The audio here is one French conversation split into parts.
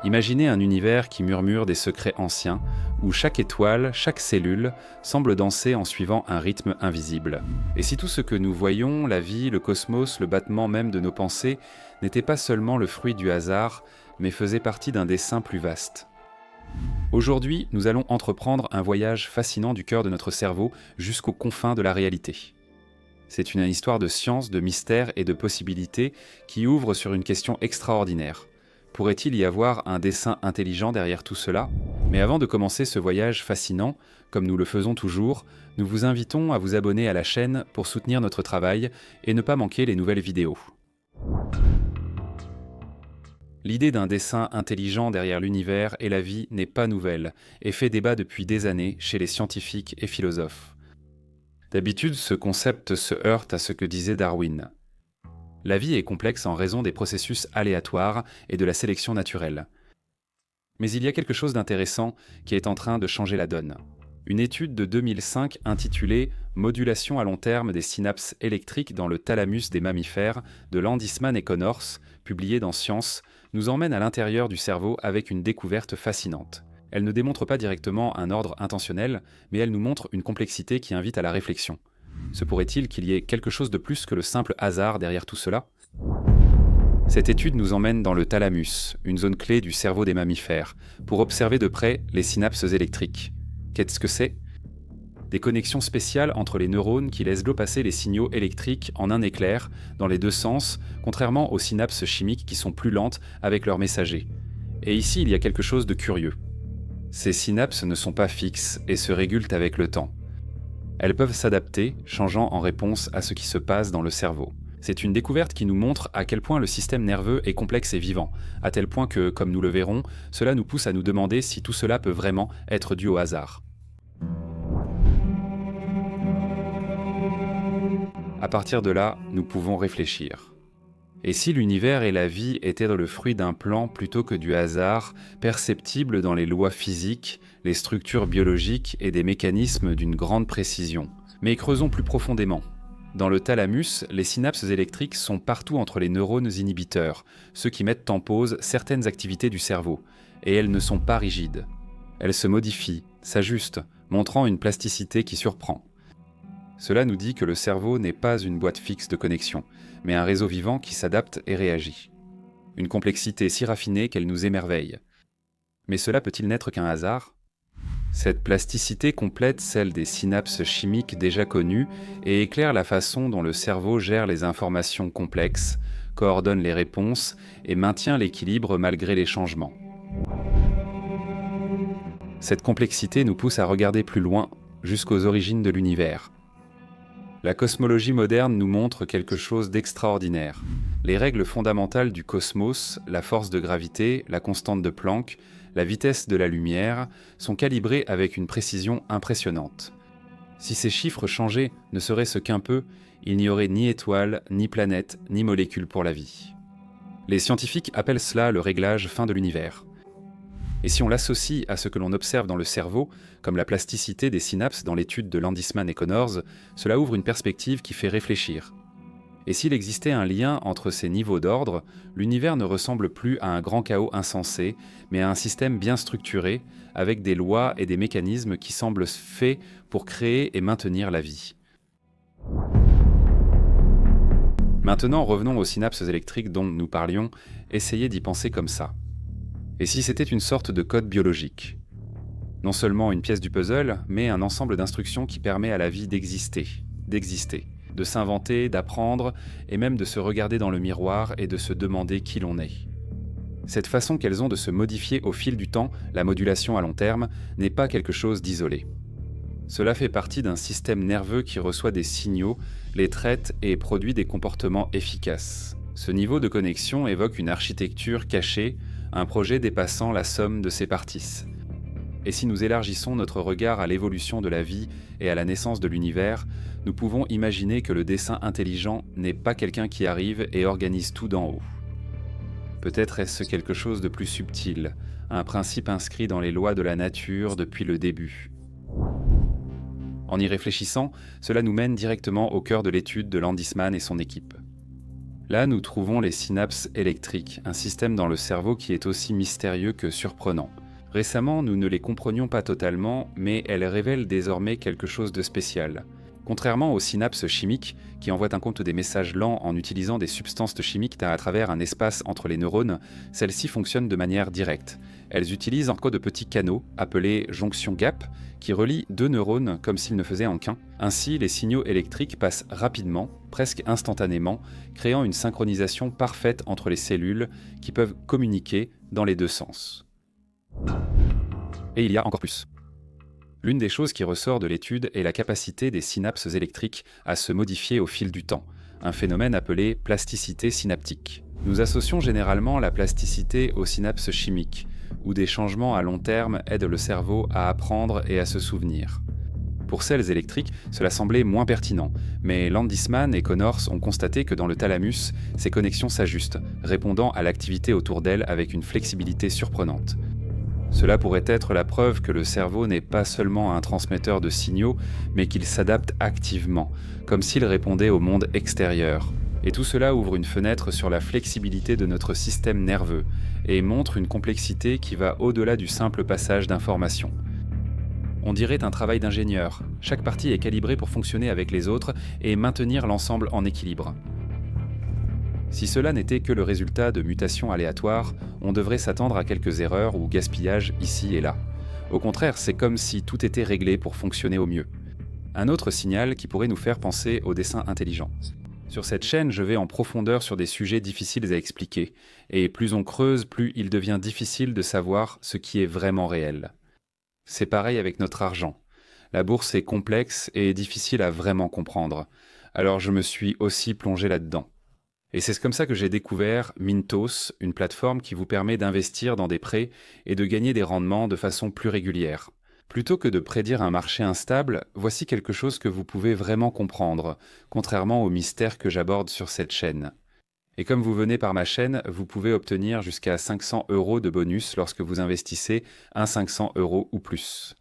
Imaginez un univers qui murmure des secrets anciens, où chaque étoile, chaque cellule, semble danser en suivant un rythme invisible. Et si tout ce que nous voyons, la vie, le cosmos, le battement même de nos pensées, n'était pas seulement le fruit du hasard, mais faisait partie d'un dessein plus vaste. Aujourd'hui, nous allons entreprendre un voyage fascinant du cœur de notre cerveau jusqu'aux confins de la réalité. C'est une histoire de science, de mystère et de possibilités qui ouvre sur une question extraordinaire. Pourrait-il y avoir un dessein intelligent derrière tout cela ? Mais avant de commencer ce voyage fascinant, comme nous le faisons toujours, nous vous invitons à vous abonner à la chaîne pour soutenir notre travail et ne pas manquer les nouvelles vidéos. L'idée d'un dessein intelligent derrière l'univers et la vie n'est pas nouvelle et fait débat depuis des années chez les scientifiques et philosophes. D'habitude, ce concept se heurte à ce que disait Darwin. La vie est complexe en raison des processus aléatoires et de la sélection naturelle. Mais il y a quelque chose d'intéressant qui est en train de changer la donne. Une étude de 2005 intitulée « Modulation à long terme des synapses électriques dans le thalamus des mammifères » de Landisman et Connors, publiée dans Science, nous emmène à l'intérieur du cerveau avec une découverte fascinante. Elle ne démontre pas directement un ordre intentionnel, mais elle nous montre une complexité qui invite à la réflexion. Se pourrait-il qu'il y ait quelque chose de plus que le simple hasard derrière tout cela ? Cette étude nous emmène dans le thalamus, une zone clé du cerveau des mammifères, pour observer de près les synapses électriques. Qu'est-ce que c'est ? Des connexions spéciales entre les neurones qui laissent passer les signaux électriques en un éclair, dans les deux sens, contrairement aux synapses chimiques qui sont plus lentes avec leurs messagers. Et ici, il y a quelque chose de curieux. Ces synapses ne sont pas fixes et se régulent avec le temps. Elles peuvent s'adapter, changeant en réponse à ce qui se passe dans le cerveau. C'est une découverte qui nous montre à quel point le système nerveux est complexe et vivant, à tel point que, comme nous le verrons, cela nous pousse à nous demander si tout cela peut vraiment être dû au hasard. À partir de là, nous pouvons réfléchir. Et si l'univers et la vie étaient le fruit d'un plan plutôt que du hasard, perceptible dans les lois physiques, les structures biologiques et des mécanismes d'une grande précision ? Mais creusons plus profondément. Dans le thalamus, les synapses électriques sont partout entre les neurones inhibiteurs, ceux qui mettent en pause certaines activités du cerveau, et elles ne sont pas rigides. Elles se modifient, s'ajustent, montrant une plasticité qui surprend. Cela nous dit que le cerveau n'est pas une boîte fixe de connexion, mais un réseau vivant qui s'adapte et réagit. Une complexité si raffinée qu'elle nous émerveille. Mais cela peut-il n'être qu'un hasard ? Cette plasticité complète celle des synapses chimiques déjà connues et éclaire la façon dont le cerveau gère les informations complexes, coordonne les réponses et maintient l'équilibre malgré les changements. Cette complexité nous pousse à regarder plus loin, jusqu'aux origines de l'univers. La cosmologie moderne nous montre quelque chose d'extraordinaire. Les règles fondamentales du cosmos, la force de gravité, la constante de Planck, la vitesse de la lumière, sont calibrées avec une précision impressionnante. Si ces chiffres changeaient ne serait-ce qu'un peu, il n'y aurait ni étoiles, ni planètes, ni molécules pour la vie. Les scientifiques appellent cela le réglage fin de l'univers. Et si on l'associe à ce que l'on observe dans le cerveau, comme la plasticité des synapses dans l'étude de Landisman et Connors, cela ouvre une perspective qui fait réfléchir. Et s'il existait un lien entre ces niveaux d'ordre, l'univers ne ressemble plus à un grand chaos insensé, mais à un système bien structuré, avec des lois et des mécanismes qui semblent faits pour créer et maintenir la vie. Maintenant, revenons aux synapses électriques dont nous parlions, essayez d'y penser comme ça. Et si c'était une sorte de code biologique ? Non seulement une pièce du puzzle, mais un ensemble d'instructions qui permet à la vie d'exister, de s'inventer, d'apprendre, et même de se regarder dans le miroir et de se demander qui l'on est. Cette façon qu'elles ont de se modifier au fil du temps, la modulation à long terme, n'est pas quelque chose d'isolé. Cela fait partie d'un système nerveux qui reçoit des signaux, les traite et produit des comportements efficaces. Ce niveau de connexion évoque une architecture cachée, un projet dépassant la somme de ses parties. Et si nous élargissons notre regard à l'évolution de la vie et à la naissance de l'univers, nous pouvons imaginer que le dessein intelligent n'est pas quelqu'un qui arrive et organise tout d'en haut. Peut-être est-ce quelque chose de plus subtil, un principe inscrit dans les lois de la nature depuis le début. En y réfléchissant, cela nous mène directement au cœur de l'étude de Landisman et son équipe. Là, nous trouvons les synapses électriques, un système dans le cerveau qui est aussi mystérieux que surprenant. Récemment, nous ne les comprenions pas totalement, mais elles révèlent désormais quelque chose de spécial. Contrairement aux synapses chimiques, qui envoient un compte des messages lents en utilisant des substances chimiques à travers un espace entre les neurones, celles-ci fonctionnent de manière directe. Elles utilisent encore de petits canaux, appelés jonctions gap, qui relient deux neurones comme s'ils ne faisaient en qu'un. Ainsi, les signaux électriques passent rapidement, presque instantanément, créant une synchronisation parfaite entre les cellules qui peuvent communiquer dans les deux sens. Et il y a encore plus. L'une des choses qui ressort de l'étude est la capacité des synapses électriques à se modifier au fil du temps, un phénomène appelé plasticité synaptique. Nous associons généralement la plasticité aux synapses chimiques, où des changements à long terme aident le cerveau à apprendre et à se souvenir. Pour celles électriques, cela semblait moins pertinent, mais Landisman et Connors ont constaté que dans le thalamus, ces connexions s'ajustent, répondant à l'activité autour d'elles avec une flexibilité surprenante. Cela pourrait être la preuve que le cerveau n'est pas seulement un transmetteur de signaux, mais qu'il s'adapte activement, comme s'il répondait au monde extérieur. Et tout cela ouvre une fenêtre sur la flexibilité de notre système nerveux, et montre une complexité qui va au-delà du simple passage d'informations. On dirait un travail d'ingénieur. Chaque partie est calibrée pour fonctionner avec les autres et maintenir l'ensemble en équilibre. Si cela n'était que le résultat de mutations aléatoires, on devrait s'attendre à quelques erreurs ou gaspillages ici et là. Au contraire, c'est comme si tout était réglé pour fonctionner au mieux. Un autre signal qui pourrait nous faire penser au dessin intelligent. Sur cette chaîne, je vais en profondeur sur des sujets difficiles à expliquer, et plus on creuse, plus il devient difficile de savoir ce qui est vraiment réel. C'est pareil avec notre argent. La bourse est complexe et difficile à vraiment comprendre, alors je me suis aussi plongé là-dedans. Et c'est comme ça que j'ai découvert Mintos, une plateforme qui vous permet d'investir dans des prêts et de gagner des rendements de façon plus régulière. Plutôt que de prédire un marché instable, voici quelque chose que vous pouvez vraiment comprendre, contrairement aux mystères que j'aborde sur cette chaîne. Et comme vous venez par ma chaîne, vous pouvez obtenir jusqu'à 500 € de bonus lorsque vous investissez un 500 € ou plus.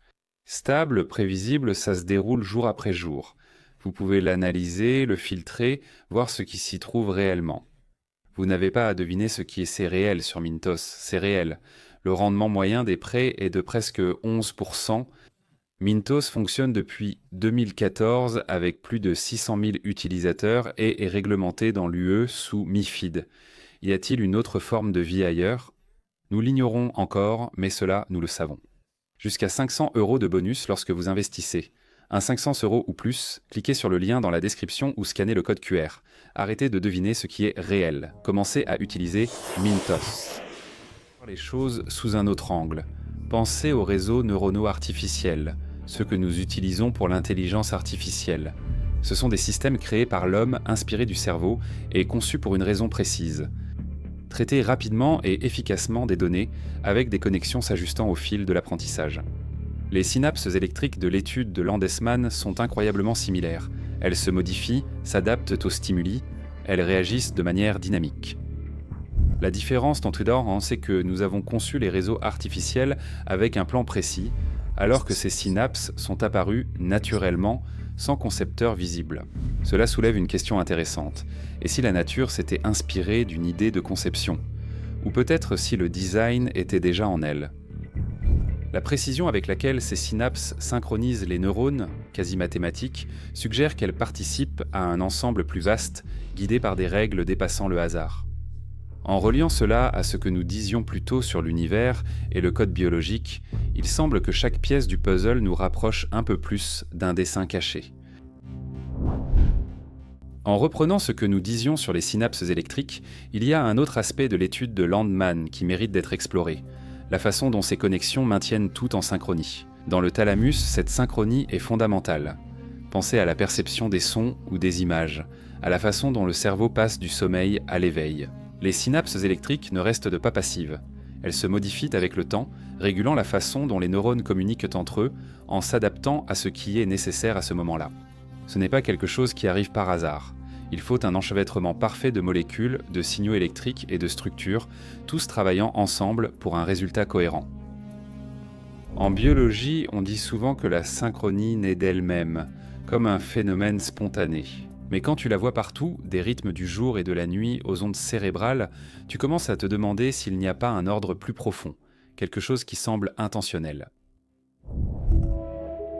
Stable, prévisible, ça se déroule jour après jour. Vous pouvez l'analyser, le filtrer, voir ce qui s'y trouve réellement. Vous n'avez pas à deviner ce qui est réel sur Mintos, c'est réel. Le rendement moyen des prêts est de presque 11%. Mintos fonctionne depuis 2014 avec plus de 600 000 utilisateurs et est réglementé dans l'UE sous MiFID. Y a-t-il une autre forme de vie ailleurs? Nous l'ignorons encore, mais cela, nous le savons. Jusqu'à 500 € de bonus lorsque vous investissez. Un 500 € ou plus, cliquez sur le lien dans la description ou scannez le code QR. Arrêtez de deviner ce qui est réel. Commencez à utiliser Mintos. Les choses sous un autre angle. Pensez aux réseaux neuronaux artificiels, ceux que nous utilisons pour l'intelligence artificielle. Ce sont des systèmes créés par l'homme, inspirés du cerveau et conçus pour une raison précise. Traiter rapidement et efficacement des données avec des connexions s'ajustant au fil de l'apprentissage. Les synapses électriques de l'étude de Landesman sont incroyablement similaires. Elles se modifient, s'adaptent aux stimuli, elles réagissent de manière dynamique. La différence dans Tudor, c'est que nous avons conçu les réseaux artificiels avec un plan précis, alors que ces synapses sont apparues naturellement, sans concepteur visible. Cela soulève une question intéressante. Et si la nature s'était inspirée d'une idée de conception? Ou peut-être si le design était déjà en elle? La précision avec laquelle ces synapses synchronisent les neurones, quasi mathématiques, suggère qu'elles participent à un ensemble plus vaste, guidé par des règles dépassant le hasard. En reliant cela à ce que nous disions plus tôt sur l'univers et le code biologique, il semble que chaque pièce du puzzle nous rapproche un peu plus d'un dessin caché. En reprenant ce que nous disions sur les synapses électriques, il y a un autre aspect de l'étude de Landman qui mérite d'être exploré. La façon dont ces connexions maintiennent tout en synchronie. Dans le thalamus, cette synchronie est fondamentale. Pensez à la perception des sons ou des images, à la façon dont le cerveau passe du sommeil à l'éveil. Les synapses électriques ne restent pas passives. Elles se modifient avec le temps, régulant la façon dont les neurones communiquent entre eux, en s'adaptant à ce qui est nécessaire à ce moment-là. Ce n'est pas quelque chose qui arrive par hasard. Il faut un enchevêtrement parfait de molécules, de signaux électriques et de structures, tous travaillant ensemble pour un résultat cohérent. En biologie, on dit souvent que la synchronie naît d'elle-même, comme un phénomène spontané. Mais quand tu la vois partout, des rythmes du jour et de la nuit aux ondes cérébrales, tu commences à te demander s'il n'y a pas un ordre plus profond, quelque chose qui semble intentionnel.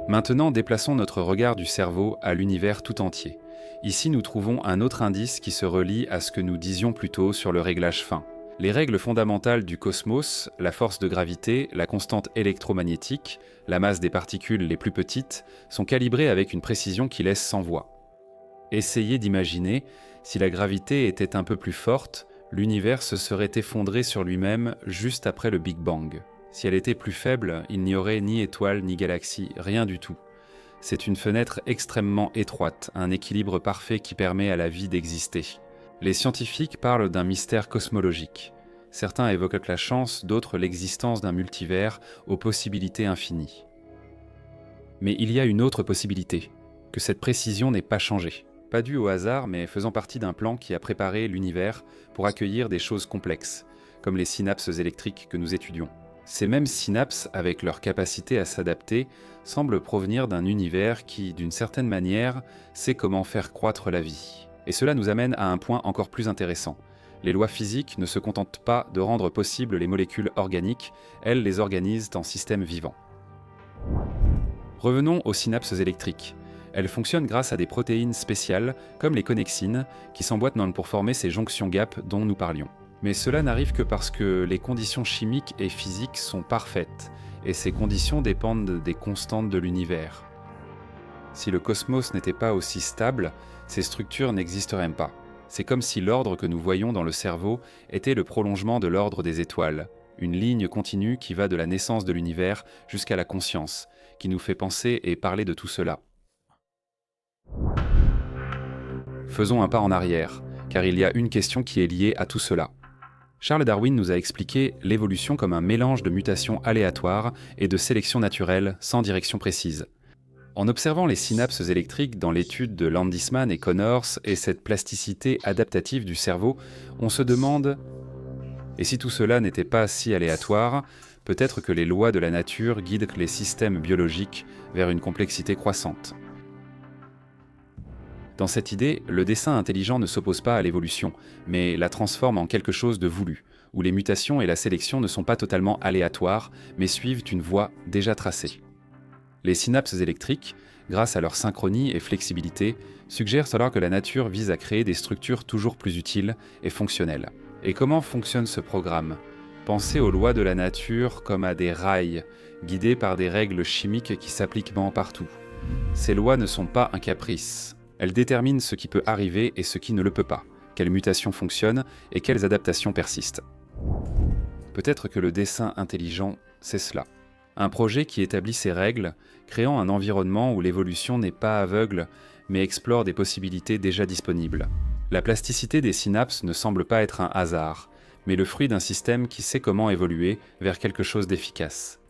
Maintenant, déplaçons notre regard du cerveau à l'univers tout entier. Ici, nous trouvons un autre indice qui se relie à ce que nous disions plus tôt sur le réglage fin. Les règles fondamentales du cosmos, la force de gravité, la constante électromagnétique, la masse des particules les plus petites, sont calibrées avec une précision qui laisse sans voix. Essayez d'imaginer, si la gravité était un peu plus forte, l'univers se serait effondré sur lui-même juste après le Big Bang. Si elle était plus faible, il n'y aurait ni étoiles ni galaxies, rien du tout. C'est une fenêtre extrêmement étroite, un équilibre parfait qui permet à la vie d'exister. Les scientifiques parlent d'un mystère cosmologique. Certains évoquent la chance, d'autres l'existence d'un multivers aux possibilités infinies. Mais il y a une autre possibilité, que cette précision n'ait pas changé. Pas due au hasard, mais faisant partie d'un plan qui a préparé l'univers pour accueillir des choses complexes, comme les synapses électriques que nous étudions. Ces mêmes synapses, avec leur capacité à s'adapter, semblent provenir d'un univers qui, d'une certaine manière, sait comment faire croître la vie. Et cela nous amène à un point encore plus intéressant. Les lois physiques ne se contentent pas de rendre possibles les molécules organiques, elles les organisent en systèmes vivants. Revenons aux synapses électriques. Elles fonctionnent grâce à des protéines spéciales, comme les connexines, qui s'emboîtent pour former ces jonctions gap dont nous parlions. Mais cela n'arrive que parce que les conditions chimiques et physiques sont parfaites, et ces conditions dépendent des constantes de l'univers. Si le cosmos n'était pas aussi stable, ces structures n'existeraient pas. C'est comme si l'ordre que nous voyons dans le cerveau était le prolongement de l'ordre des étoiles, une ligne continue qui va de la naissance de l'univers jusqu'à la conscience, qui nous fait penser et parler de tout cela. Faisons un pas en arrière, car il y a une question qui est liée à tout cela. Charles Darwin nous a expliqué l'évolution comme un mélange de mutations aléatoires et de sélection naturelle sans direction précise. En observant les synapses électriques dans l'étude de Landisman et Connors et cette plasticité adaptative du cerveau, on se demande « Et si tout cela n'était pas si aléatoire, peut-être que les lois de la nature guident les systèmes biologiques vers une complexité croissante ». Dans cette idée, le dessin intelligent ne s'oppose pas à l'évolution, mais la transforme en quelque chose de voulu, où les mutations et la sélection ne sont pas totalement aléatoires, mais suivent une voie déjà tracée. Les synapses électriques, grâce à leur synchronie et flexibilité, suggèrent alors que la nature vise à créer des structures toujours plus utiles et fonctionnelles. Et comment fonctionne ce programme ? Pensez aux lois de la nature comme à des rails, guidés par des règles chimiques qui s'appliquent partout. Ces lois ne sont pas un caprice. Elles déterminent ce qui peut arriver et ce qui ne le peut pas, quelles mutations fonctionnent et quelles adaptations persistent. Peut-être que le dessin intelligent, c'est cela. Un projet qui établit ses règles, créant un environnement où l'évolution n'est pas aveugle, mais explore des possibilités déjà disponibles. La plasticité des synapses ne semble pas être un hasard, mais le fruit d'un système qui sait comment évoluer vers quelque chose d'efficace.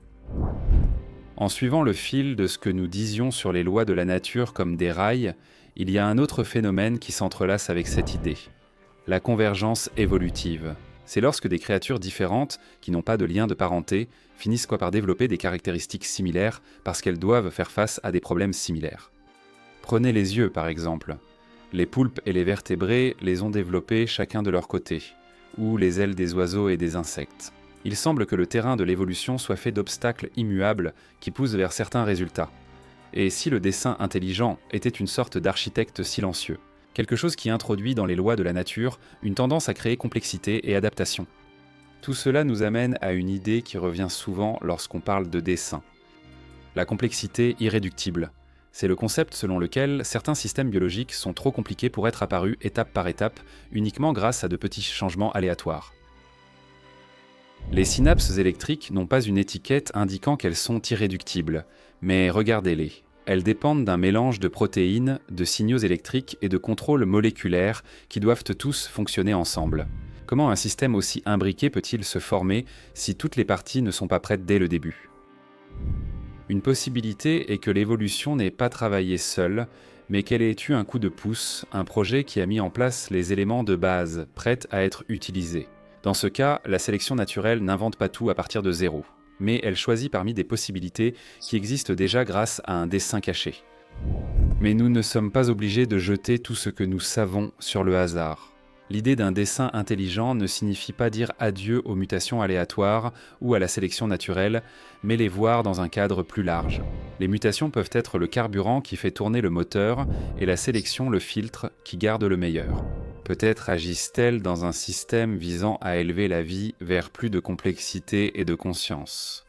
En suivant le fil de ce que nous disions sur les lois de la nature comme des rails, il y a un autre phénomène qui s'entrelace avec cette idée, la convergence évolutive. C'est lorsque des créatures différentes, qui n'ont pas de lien de parenté, finissent par développer des caractéristiques similaires parce qu'elles doivent faire face à des problèmes similaires. Prenez les yeux par exemple. Les poulpes et les vertébrés les ont développés chacun de leur côté, ou les ailes des oiseaux et des insectes. Il semble que le terrain de l'évolution soit fait d'obstacles immuables qui poussent vers certains résultats. Et si le dessin intelligent était une sorte d'architecte silencieux, quelque chose qui introduit dans les lois de la nature une tendance à créer complexité et adaptation. Tout cela nous amène à une idée qui revient souvent lorsqu'on parle de dessin. La complexité irréductible. C'est le concept selon lequel certains systèmes biologiques sont trop compliqués pour être apparus étape par étape, uniquement grâce à de petits changements aléatoires. Les synapses électriques n'ont pas une étiquette indiquant qu'elles sont irréductibles, mais regardez-les. Elles dépendent d'un mélange de protéines, de signaux électriques et de contrôles moléculaires qui doivent tous fonctionner ensemble. Comment un système aussi imbriqué peut-il se former si toutes les parties ne sont pas prêtes dès le début ? Une possibilité est que l'évolution n'ait pas travaillé seule, mais qu'elle ait eu un coup de pouce, un projet qui a mis en place les éléments de base, prêts à être utilisés. Dans ce cas, la sélection naturelle n'invente pas tout à partir de zéro, mais elle choisit parmi des possibilités qui existent déjà grâce à un dessin caché. Mais nous ne sommes pas obligés de jeter tout ce que nous savons sur le hasard. L'idée d'un dessin intelligent ne signifie pas dire adieu aux mutations aléatoires ou à la sélection naturelle, mais les voir dans un cadre plus large. Les mutations peuvent être le carburant qui fait tourner le moteur et la sélection le filtre qui garde le meilleur. Peut-être agissent-elles dans un système visant à élever la vie vers plus de complexité et de conscience.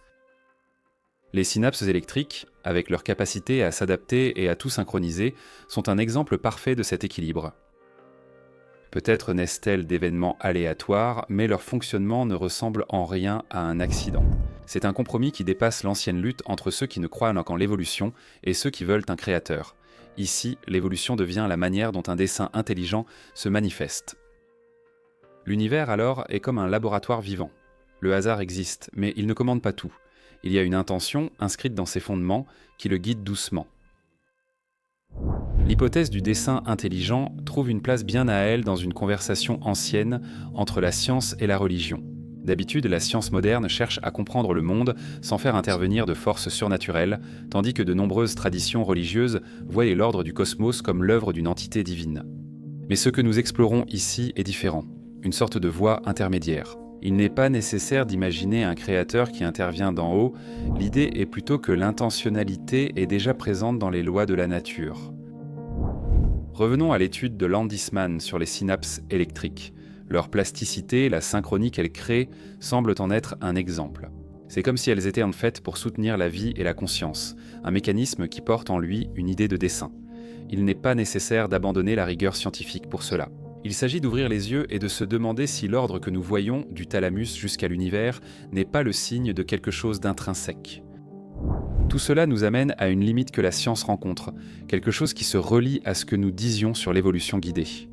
Les synapses électriques, avec leur capacité à s'adapter et à tout synchroniser, sont un exemple parfait de cet équilibre. Peut-être naissent-elles d'événements aléatoires, mais leur fonctionnement ne ressemble en rien à un accident. C'est un compromis qui dépasse l'ancienne lutte entre ceux qui ne croient qu'en l'évolution et ceux qui veulent un créateur. Ici, l'évolution devient la manière dont un dessin intelligent se manifeste. L'univers, alors, est comme un laboratoire vivant. Le hasard existe, mais il ne commande pas tout. Il y a une intention inscrite dans ses fondements qui le guide doucement. L'hypothèse du dessin intelligent trouve une place bien à elle dans une conversation ancienne entre la science et la religion. D'habitude, la science moderne cherche à comprendre le monde sans faire intervenir de forces surnaturelles, tandis que de nombreuses traditions religieuses voyaient l'ordre du cosmos comme l'œuvre d'une entité divine. Mais ce que nous explorons ici est différent, une sorte de voie intermédiaire. Il n'est pas nécessaire d'imaginer un créateur qui intervient d'en haut, l'idée est plutôt que l'intentionnalité est déjà présente dans les lois de la nature. Revenons à l'étude de Landisman sur les synapses électriques. Leur plasticité, la synchronie qu'elles créent, semblent en être un exemple. C'est comme si elles étaient en fait pour soutenir la vie et la conscience, un mécanisme qui porte en lui une idée de dessin. Il n'est pas nécessaire d'abandonner la rigueur scientifique pour cela. Il s'agit d'ouvrir les yeux et de se demander si l'ordre que nous voyons, du thalamus jusqu'à l'univers, n'est pas le signe de quelque chose d'intrinsèque. Tout cela nous amène à une limite que la science rencontre, quelque chose qui se relie à ce que nous disions sur l'évolution guidée.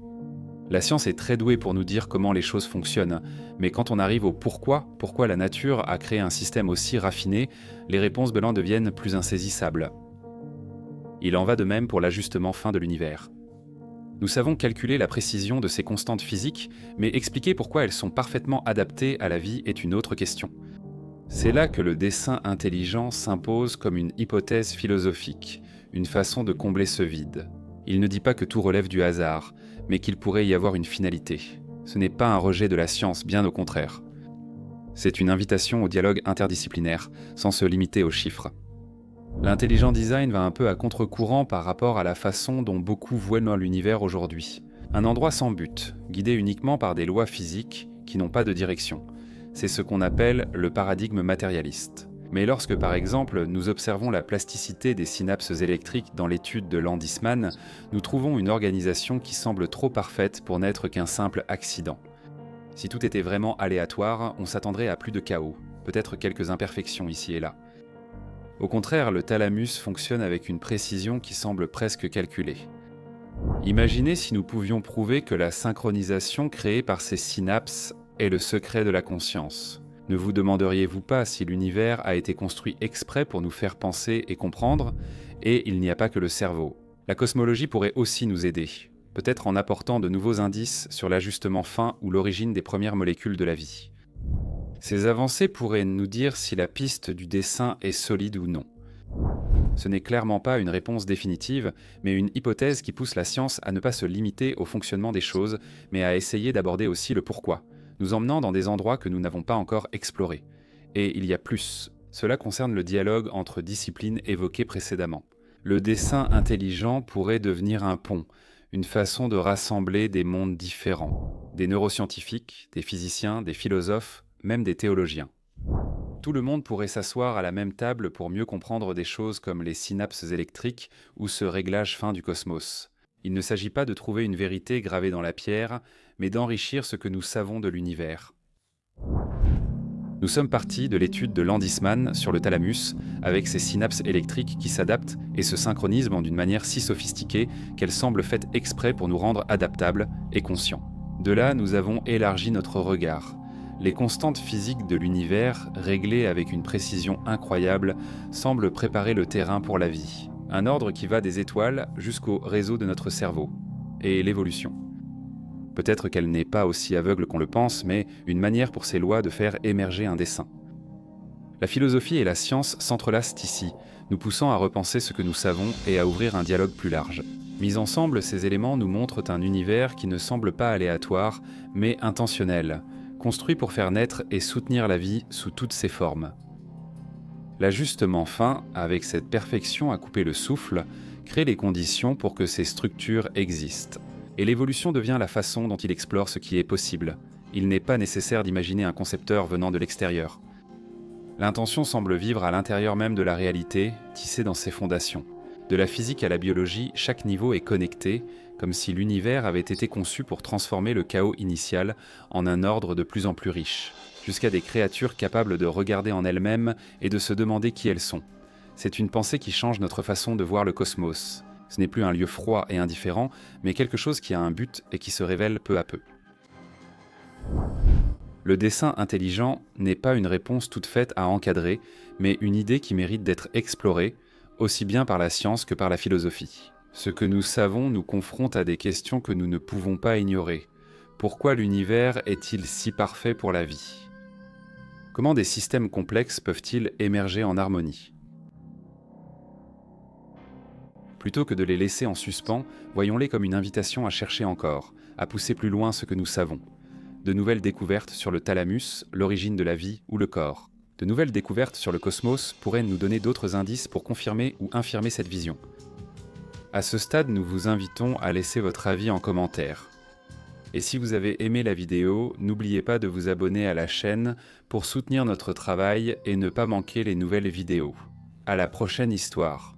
La science est très douée pour nous dire comment les choses fonctionnent, mais quand on arrive au pourquoi la nature a créé un système aussi raffiné, les réponses blancs deviennent plus insaisissables. Il en va de même pour l'ajustement fin de l'univers. Nous savons calculer la précision de ces constantes physiques, mais expliquer pourquoi elles sont parfaitement adaptées à la vie est une autre question. C'est là que le dessin intelligent s'impose comme une hypothèse philosophique, une façon de combler ce vide. Il ne dit pas que tout relève du hasard, mais qu'il pourrait y avoir une finalité. Ce n'est pas un rejet de la science, bien au contraire. C'est une invitation au dialogue interdisciplinaire, sans se limiter aux chiffres. L'intelligent design va un peu à contre-courant par rapport à la façon dont beaucoup voient dans l'univers aujourd'hui. Un endroit sans but, guidé uniquement par des lois physiques qui n'ont pas de direction. C'est ce qu'on appelle le paradigme matérialiste. Mais lorsque, par exemple, nous observons la plasticité des synapses électriques dans l'étude de Landisman, nous trouvons une organisation qui semble trop parfaite pour n'être qu'un simple accident. Si tout était vraiment aléatoire, on s'attendrait à plus de chaos, peut-être quelques imperfections ici et là. Au contraire, le thalamus fonctionne avec une précision qui semble presque calculée. Imaginez si nous pouvions prouver que la synchronisation créée par ces synapses est le secret de la conscience. Ne vous demanderiez-vous pas si l'univers a été construit exprès pour nous faire penser et comprendre, et il n'y a pas que le cerveau. La cosmologie pourrait aussi nous aider, peut-être en apportant de nouveaux indices sur l'ajustement fin ou l'origine des premières molécules de la vie. Ces avancées pourraient nous dire si la piste du dessin est solide ou non. Ce n'est clairement pas une réponse définitive, mais une hypothèse qui pousse la science à ne pas se limiter au fonctionnement des choses, mais à essayer d'aborder aussi le pourquoi, nous emmenant dans des endroits que nous n'avons pas encore explorés. Et il y a plus. Cela concerne le dialogue entre disciplines évoquées précédemment. Le dessin intelligent pourrait devenir un pont, une façon de rassembler des mondes différents, des neuroscientifiques, des physiciens, des philosophes, même des théologiens. Tout le monde pourrait s'asseoir à la même table pour mieux comprendre des choses comme les synapses électriques ou ce réglage fin du cosmos. Il ne s'agit pas de trouver une vérité gravée dans la pierre, mais d'enrichir ce que nous savons de l'univers. Nous sommes partis de l'étude de Landisman sur le thalamus, avec ses synapses électriques qui s'adaptent et se synchronisent d'une manière si sophistiquée qu'elles semblent faites exprès pour nous rendre adaptables et conscients. De là, nous avons élargi notre regard. Les constantes physiques de l'univers, réglées avec une précision incroyable, semblent préparer le terrain pour la vie. Un ordre qui va des étoiles jusqu'au réseau de notre cerveau. Et l'évolution. Peut-être qu'elle n'est pas aussi aveugle qu'on le pense, mais une manière pour ces lois de faire émerger un dessin. La philosophie et la science s'entrelacent ici, nous poussant à repenser ce que nous savons et à ouvrir un dialogue plus large. Mis ensemble, ces éléments nous montrent un univers qui ne semble pas aléatoire, mais intentionnel, construit pour faire naître et soutenir la vie sous toutes ses formes. L'ajustement fin, avec cette perfection à couper le souffle, crée les conditions pour que ces structures existent. Et l'évolution devient la façon dont il explore ce qui est possible. Il n'est pas nécessaire d'imaginer un concepteur venant de l'extérieur. L'intention semble vivre à l'intérieur même de la réalité, tissée dans ses fondations. De la physique à la biologie, chaque niveau est connecté, comme si l'univers avait été conçu pour transformer le chaos initial en un ordre de plus en plus riche, jusqu'à des créatures capables de regarder en elles-mêmes et de se demander qui elles sont. C'est une pensée qui change notre façon de voir le cosmos. Ce n'est plus un lieu froid et indifférent, mais quelque chose qui a un but et qui se révèle peu à peu. Le dessin intelligent n'est pas une réponse toute faite à encadrer, mais une idée qui mérite d'être explorée, aussi bien par la science que par la philosophie. Ce que nous savons nous confronte à des questions que nous ne pouvons pas ignorer. Pourquoi l'univers est-il si parfait pour la vie ? Comment des systèmes complexes peuvent-ils émerger en harmonie ? Plutôt que de les laisser en suspens, voyons-les comme une invitation à chercher encore, à pousser plus loin ce que nous savons. De nouvelles découvertes sur le thalamus, l'origine de la vie ou le corps. De nouvelles découvertes sur le cosmos pourraient nous donner d'autres indices pour confirmer ou infirmer cette vision. À ce stade, nous vous invitons à laisser votre avis en commentaire. Et si vous avez aimé la vidéo, n'oubliez pas de vous abonner à la chaîne pour soutenir notre travail et ne pas manquer les nouvelles vidéos. À la prochaine histoire.